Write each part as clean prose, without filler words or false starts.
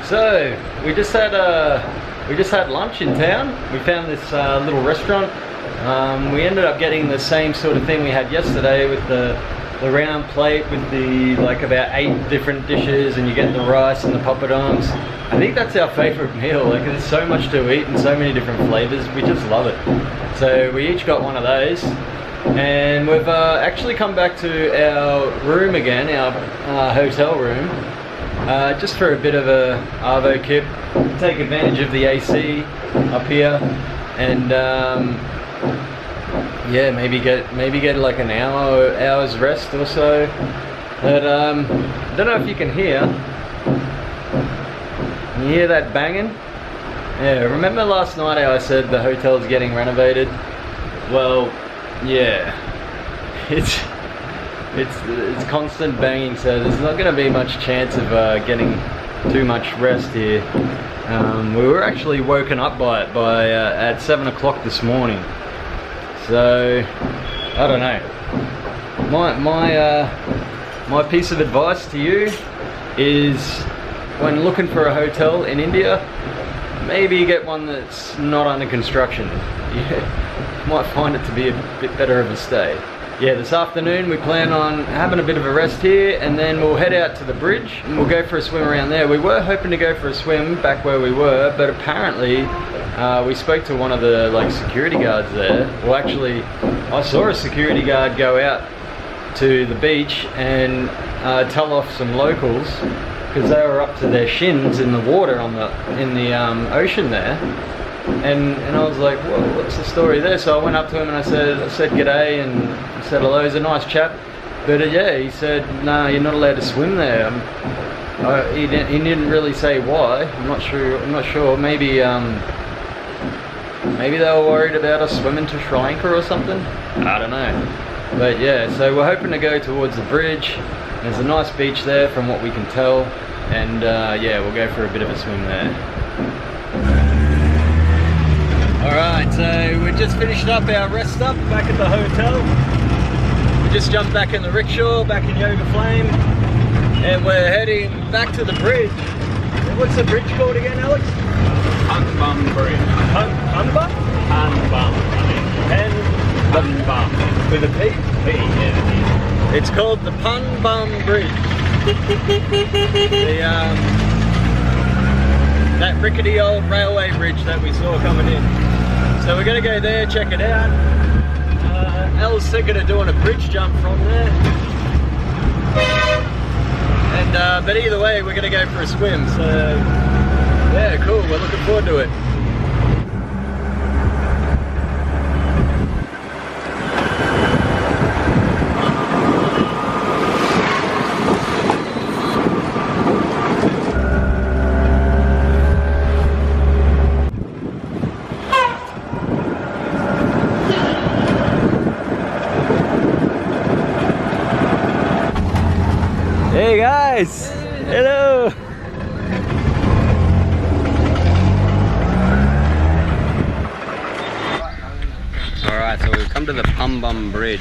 So we just had lunch in town. We found this little restaurant. We ended up getting the same sort of thing we had yesterday with the round plate with the like about 8 different dishes, and you get the rice and the poppadoms. I think that's our favorite meal. Like, there's so much to eat and so many different flavors. We just love it. So we each got one of those, and we've actually come back to our room again, our hotel room, just for a bit of a arvo kip, take advantage of the AC up here, and yeah, maybe get like an hour's rest or so. But I don't know if you can hear. Can you hear that banging? Yeah, remember last night how I said the hotel's getting renovated? Well, yeah, it's constant banging, so there's not going to be much chance of getting too much rest here. We were actually woken up by it at 7 o'clock this morning. So I don't know. My piece of advice to you is, when looking for a hotel in India, maybe get one that's not under construction. You might find it to be a bit better of a stay. Yeah, this afternoon we plan on having a bit of a rest here, and then we'll head out to the bridge and we'll go for a swim around there. We were hoping to go for a swim back where we were, but apparently we spoke to one of the security guards there. Well, actually, I saw a security guard go out to the beach and tell off some locals because they were up to their shins in the water in the ocean there. And I was like, whoa, what's the story there? So I went up to him and I said g'day, and he said hello. He's a nice chap, but yeah, he said, nah, you're not allowed to swim there. He didn't really say why. I'm not sure. Maybe they were worried about us swimming to Sri Lanka or something. I don't know. But yeah, so we're hoping to go towards the bridge. There's a nice beach there from what we can tell, and yeah, we'll go for a bit of a swim there. Alright, so we just finished up our rest stop back at the hotel. We just jumped back in the rickshaw, back in Yoga Flame, and we're heading back to the bridge. What's the bridge called again, Alex? Pamban Bridge. Pamban? Pamban. Pamban. With a P? P, yeah. It's called the Pamban Bridge. That rickety old railway bridge that we saw coming in. So we're going to go there, check it out. Elle's thinking of doing a bridge jump from there. And but either way, we're going to go for a swim. So yeah, cool. We're looking forward to it. Hey guys! Hello! Alright, so we've come to the Pamban Bridge.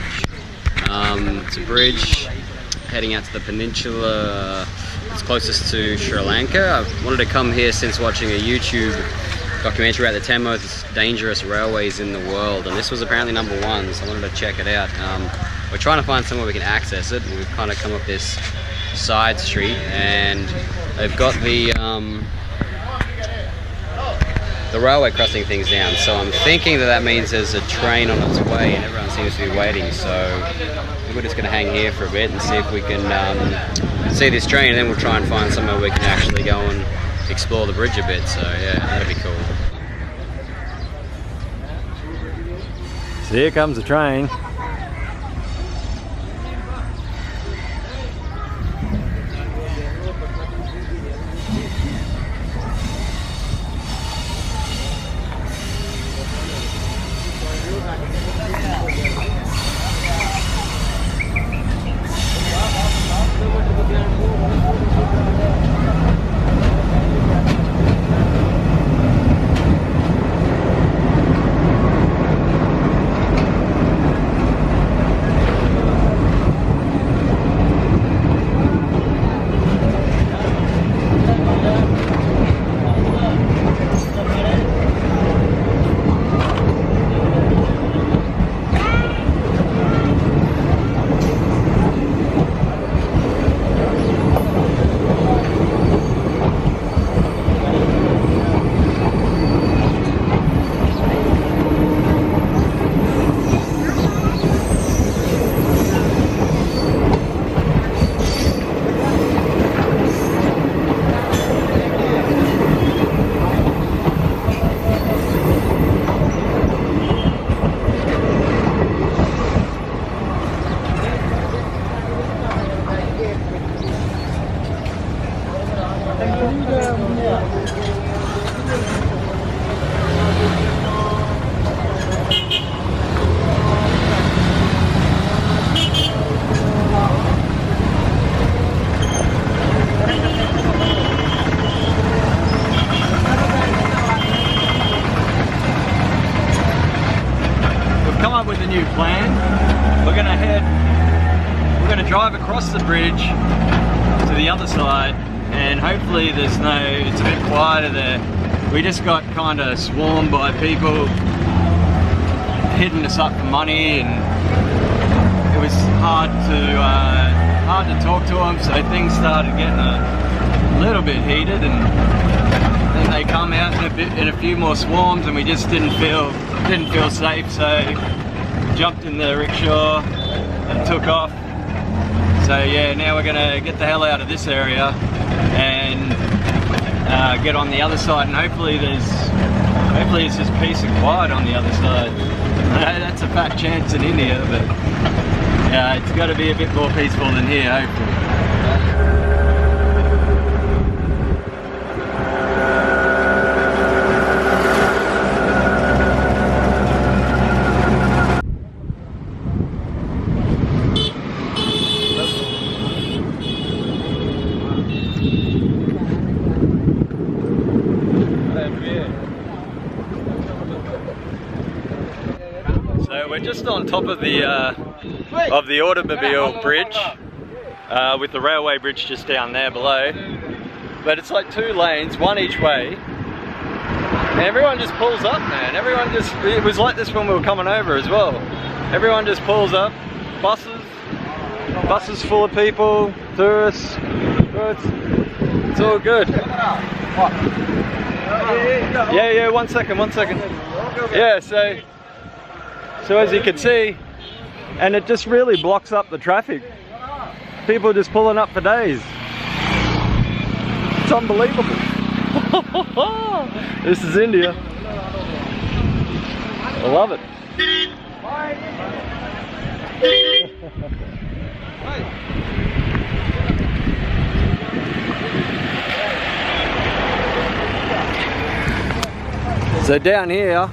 It's a bridge heading out to the peninsula. It's closest to Sri Lanka. I've wanted to come here since watching a YouTube documentary about the 10 most dangerous railways in the world, and this was apparently #1, so I wanted to check it out. We're trying to find somewhere we can access it, and we've kind of come up this side street, and they've got the railway crossing things down, so I'm thinking that means there's a train on its way and everyone seems to be waiting, so we're just going to hang here for a bit and see if we can see this train, and then we'll try and find somewhere we can actually go and explore the bridge a bit. So yeah, that'll be cool. So here comes the train. Come up with a new plan. We're gonna drive across the bridge to the other side, and hopefully it's a bit quieter there. We just got kind of swarmed by people hitting us up for money, and it was hard to talk to them, so things started getting a little bit heated, and then they come out in a few more swarms, and we just didn't feel safe, so jumped in the rickshaw and took off. So yeah, now we're gonna get the hell out of this area and get on the other side, and hopefully it's just peace and quiet on the other side. That's a fat chance in India, but yeah, it's got to be a bit more peaceful than here, hopefully. So we're just on top of the automobile bridge, with the railway bridge just down there below. But it's like 2 lanes, one each way. And everyone just pulls up, man. It was like this when we were coming over as well. Everyone just pulls up, buses full of people, tourists. It's all good. Yeah, one second. Yeah, so as you can see, and it just really blocks up the traffic. People just pulling up for days. It's unbelievable. This is India. I love it. So down here,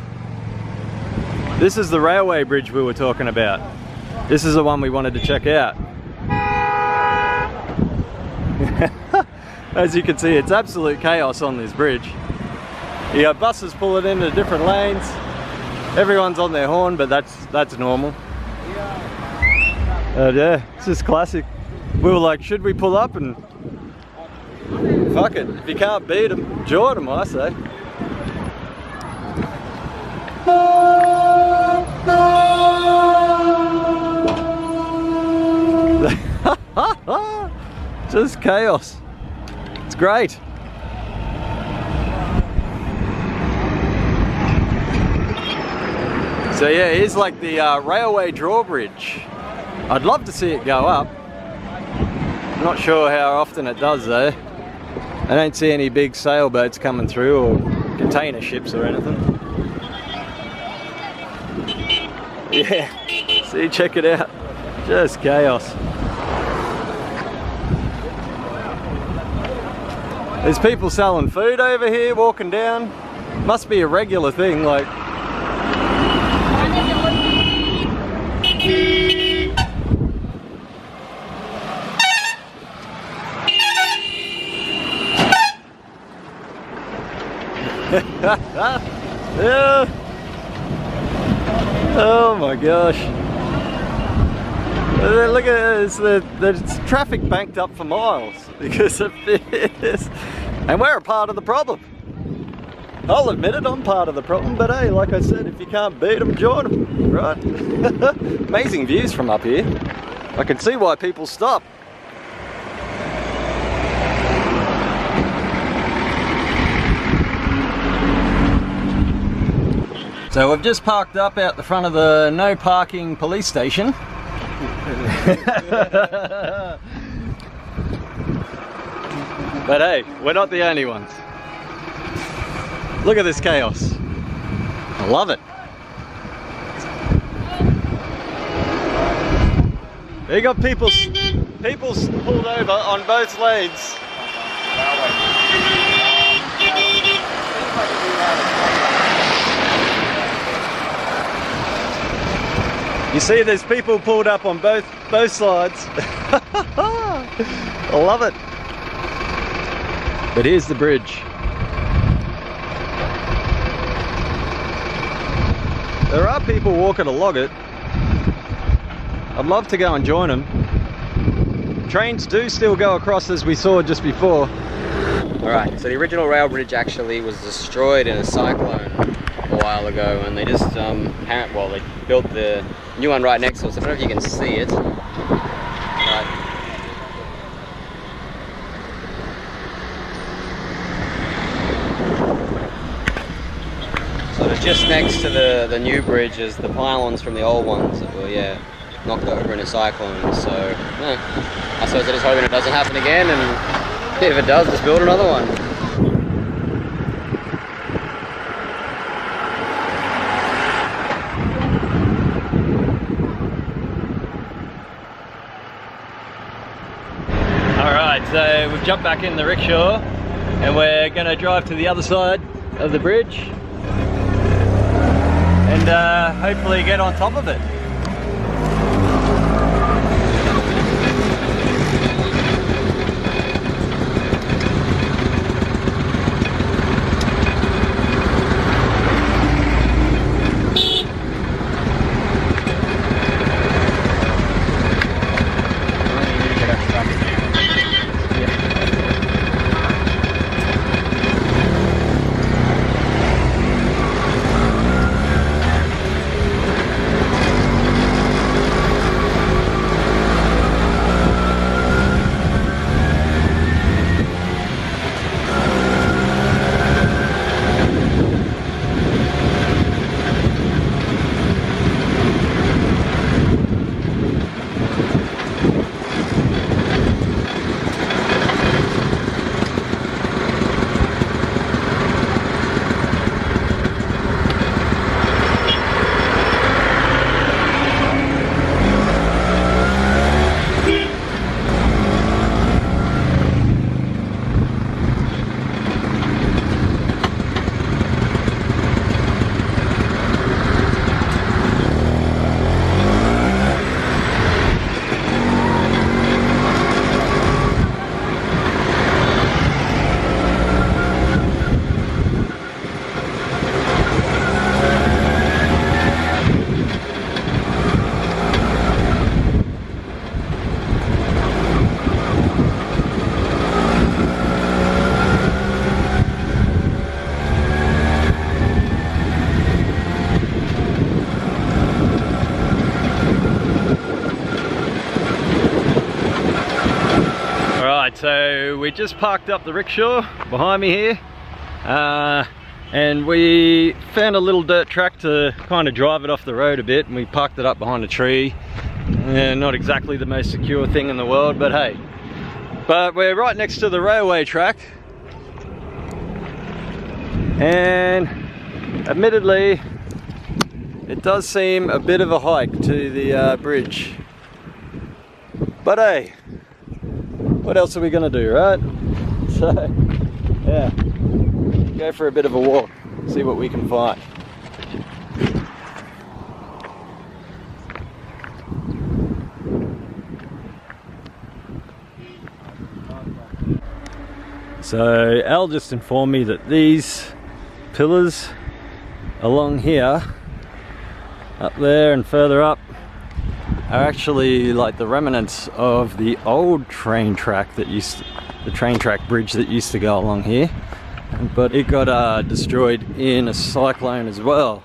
this is the railway bridge we were talking about. This is the one we wanted to check out. As you can see, it's absolute chaos on this bridge. You got buses pulling into different lanes. Everyone's on their horn, but that's normal. Yeah, it's just classic. We were like, should we pull up? And fuck it, if you can't beat them, join them, I say. Just chaos. It's great. So yeah, here's like the railway drawbridge. I'd love to see it go up. I'm not sure how often it does though. I don't see any big sailboats coming through or container ships or anything. Yeah, see, check it out. Just chaos. There's people selling food over here, walking down. Must be a regular thing, like. Yeah. Oh my gosh. Look at this, the traffic banked up for miles because of this. And we're a part of the problem. I'll admit it, I'm part of the problem, but hey, like I said, if you can't beat them, join them, right? Amazing views from up here. I can see why people stop. So we've just parked up out the front of the no parking police station. But hey, we're not the only ones. Look at this chaos. I love it. You got people pulled over on both lanes. You see there's people pulled up on both sides. I love it. But here's the bridge. There are people walking along it. I'd love to go and join them. Trains do still go across, as we saw just before. Alright, so the original rail bridge actually was destroyed in a cyclone a while ago, and they just, well, they built the new one right next to us. I don't know if you can see it. Sort of just next to the new bridge is the pylons from the old ones that were, yeah, knocked over in a cyclone. So, yeah, I suppose they're just hoping it doesn't happen again, and if it does, just build another one. Alright, so we've jumped back in the rickshaw and we're going to drive to the other side of the bridge and hopefully get on top of it. So we just parked up the rickshaw behind me here and we found a little dirt track to kind of drive it off the road a bit, and we parked it up behind a tree. Not exactly the most secure thing in the world, but hey. But we're right next to the railway track, and admittedly it does seem a bit of a hike to the bridge, but hey, what else are we gonna do, right? So, yeah, go for a bit of a walk, see what we can find. So, Al just informed me that these pillars along here, up there and further up, are actually like the remnants of the old train track that the train track bridge that used to go along here, but it got destroyed in a cyclone as well.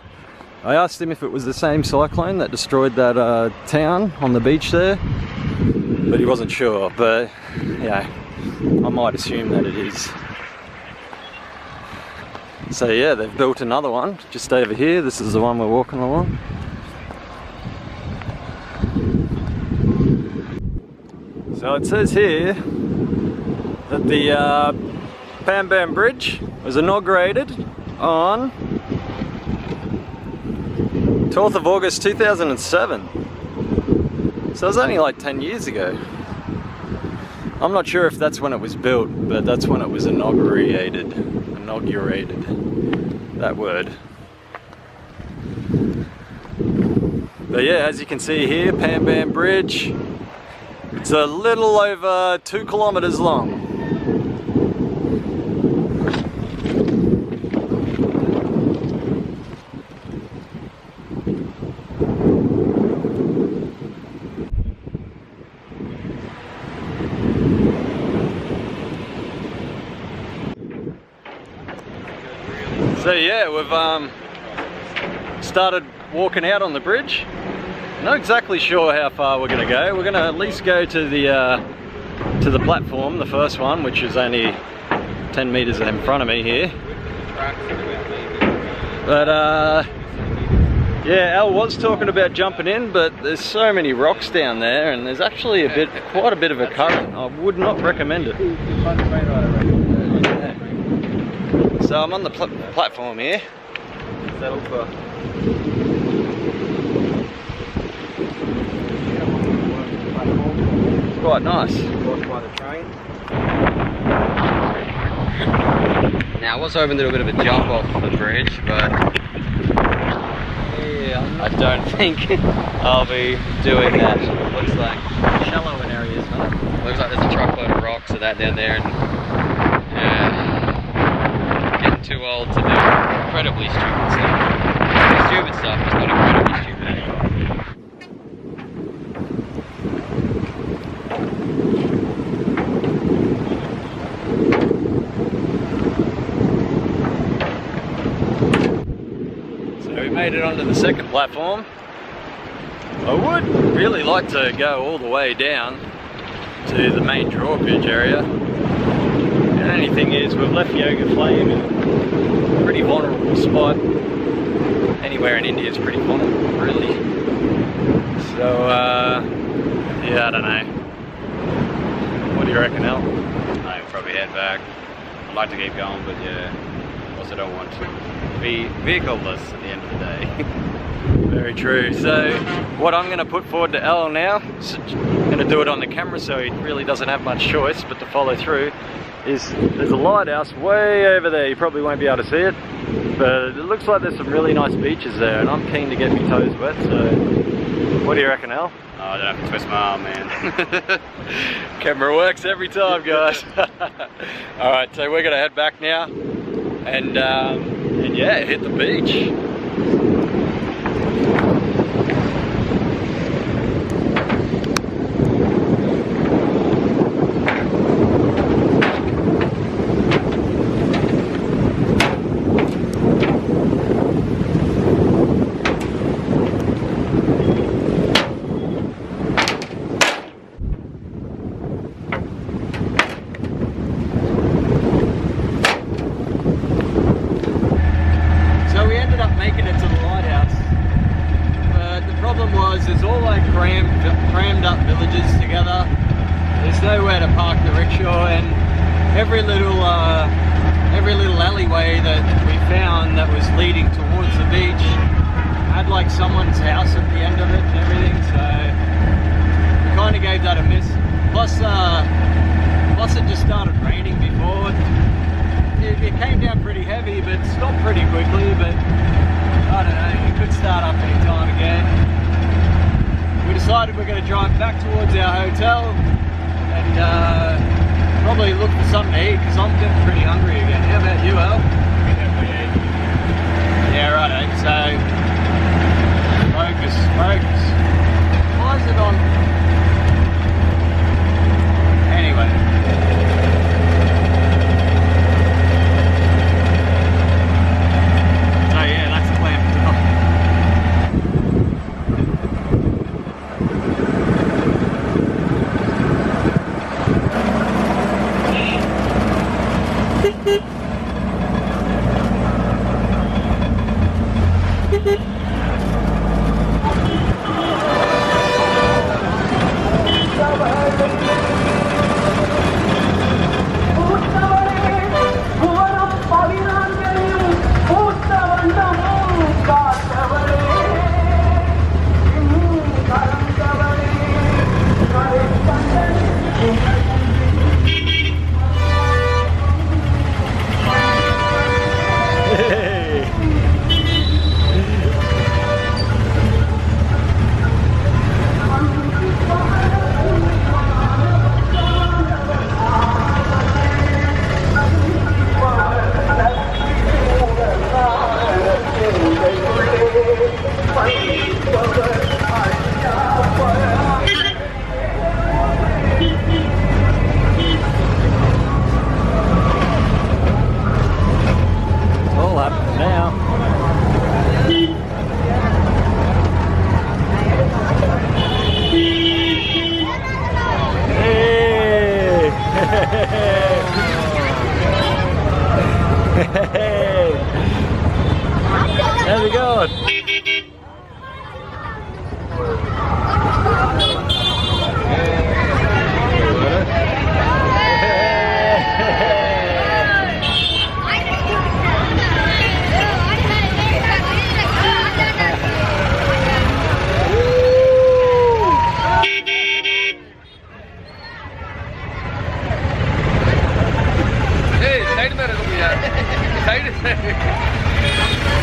I asked him if it was the same cyclone that destroyed that town on the beach there, but he wasn't sure, but yeah, I might assume that it is. So yeah, they've built another one just over here. This is the one we're walking along. So it says here that the Pamban Bridge was inaugurated on 12th of August 2007. So it was only like 10 years ago. I'm not sure if that's when it was built, but that's when it was inaugurated. That word. But yeah, as you can see here, Pamban Bridge. It's a little over 2 kilometers long. So yeah, we've started walking out on the bridge. Not exactly sure how far we're going to go. We're going to at least go to the platform, the first one, which is only 10 meters in front of me here. But yeah, Al was talking about jumping in, but there's so many rocks down there, and there's actually quite a bit of a current. I would not recommend it. So I'm on the platform here. Quite nice. Now I was hoping to do a bit of a jump off the bridge, but yeah, I don't think I'll be doing that. Looks like Shallow in areas, huh? Looks like there's a truckload of rocks of that down there, and yeah, getting too old to do incredibly stupid stuff. Stupid stuff, just not incredibly stupid anymore. We made it onto the second platform. I would really like to go all the way down to the main drawbridge area. The only thing is we've left Yoga Flame in a pretty vulnerable spot. Anywhere in India is pretty vulnerable, really. So yeah, I don't know. What do you reckon, Al? I'll probably head back. I'd like to keep going, but yeah, also don't want to be vehicleless at the end of the day. Very true. So what I'm going to put forward to Al now, I'm going to do it on the camera so he really doesn't have much choice but to follow through, is there's a lighthouse way over there. You probably won't be able to see it, but it looks like there's some really nice beaches there, and I'm keen to get my toes wet. So what do you reckon, Al? Oh, I don't have to twist my arm, man. Camera works every time, guys. Alright, so we're going to head back now and yeah, hit the beach. It's all like crammed up villages together. There's nowhere to park the rickshaw, and every little alleyway that we found that was leading towards the beach had like someone's house at the end of it and everything, so we kind of gave that a miss. Plus it just started raining before. It came down pretty heavy, but stopped pretty quickly, but I don't know, it could start up any time again. We decided we're going to drive back towards our hotel and probably look for something to eat, because I'm getting pretty hungry again. How about you, Al? Yeah, righto. So, focus. Why is it on? Anyway. So yeah, that's the plan for tonight.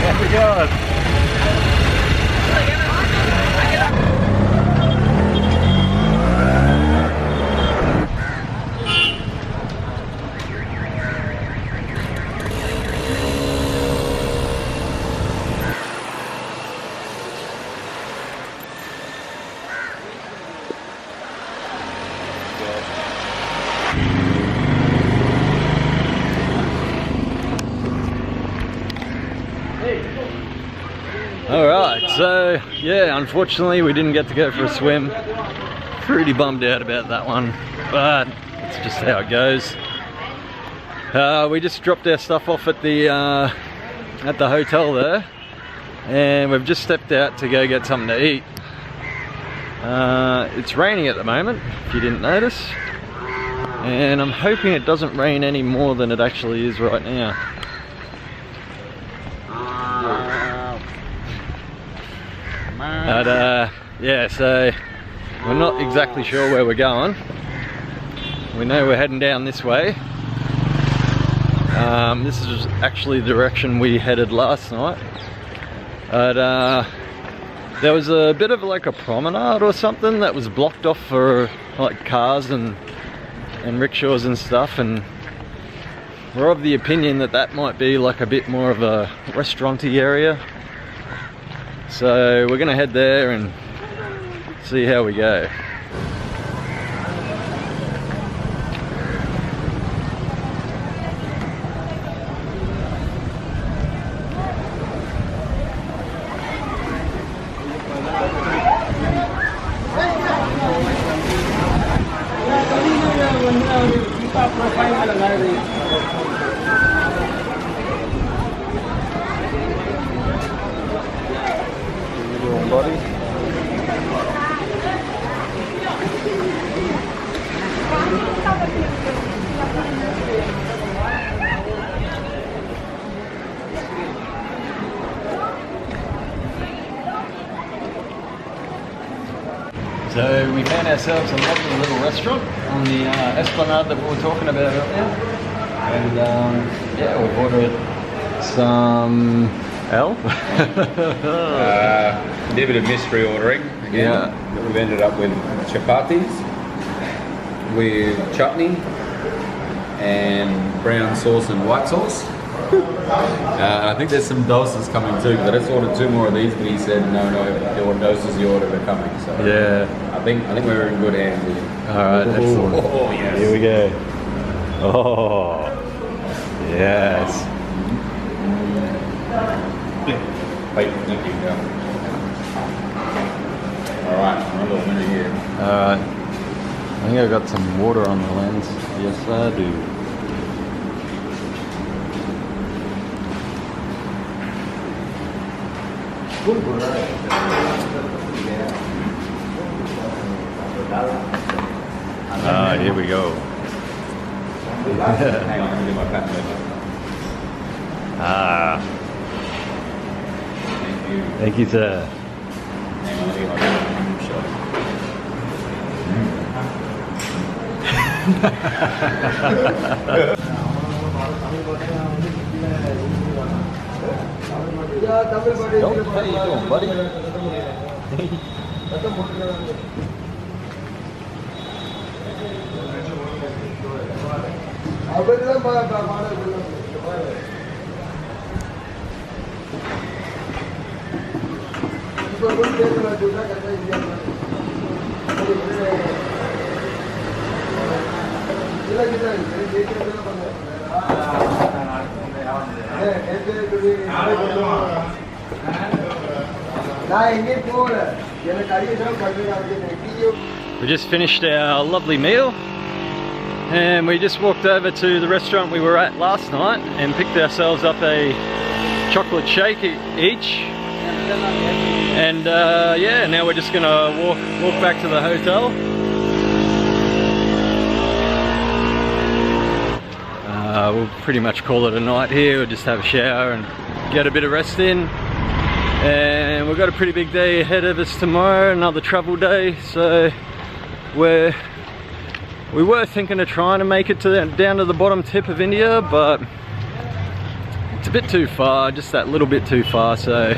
Oh my God. Alright, so yeah, unfortunately we didn't get to go for a swim. Pretty bummed out about that one, but it's just how it goes. We just dropped our stuff off at the hotel there, and we've just stepped out to go get something to eat. It's raining at the moment, if you didn't notice, and I'm hoping it doesn't rain any more than it actually is right now. But yeah, so we're not exactly sure where we're going. We know we're heading down this way. This is actually the direction we headed last night. But there was a bit of like a promenade or something that was blocked off for like cars and rickshaws and stuff, and we're of the opinion that that might be like a bit more of a restaurant-y area. So we're gonna head there and see how we go. So we found ourselves a lovely little restaurant on the esplanade that we were talking about earlier, and yeah, we've ordered some did a bit of mystery ordering again. Yeah. We've ended up with chapatis with chutney and brown sauce and white sauce. I think there's some doses coming too, but I just ordered 2 more of these, but he said no, your doses you ordered are coming. So yeah, I think we're in good hands here. Alright, excellent. Oh yes. Here we go. Oh yes. Wait, thank you. Alright, another winner here. Alright. I think I got some water on the lens. Yes I do. Ah, here we go. Hang on, let me get my pen over. Ah, Thank you. thank you, sir. Hang on, let me get my pen shot. Don't, how you doing, buddy? We just finished our lovely meal, and we just walked over to the restaurant we were at last night and picked ourselves up a chocolate shake each. And yeah, now we're just gonna walk back to the hotel. We'll pretty much call it a night here. We'll just have a shower and get a bit of rest in. And we've got a pretty big day ahead of us tomorrow, another travel day. So we were thinking of trying to make it to down to the bottom tip of India, but it's a bit too far, just that little bit too far, so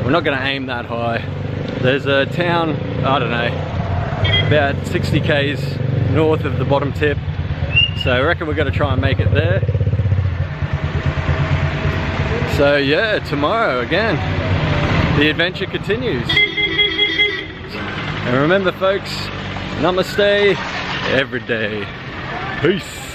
we're not gonna aim that high. There's a town, I don't know, about 60 k's north of the bottom tip, so I reckon we're gonna try and make it there. So yeah, tomorrow again, the adventure continues. And remember folks, namaste every day. Peace.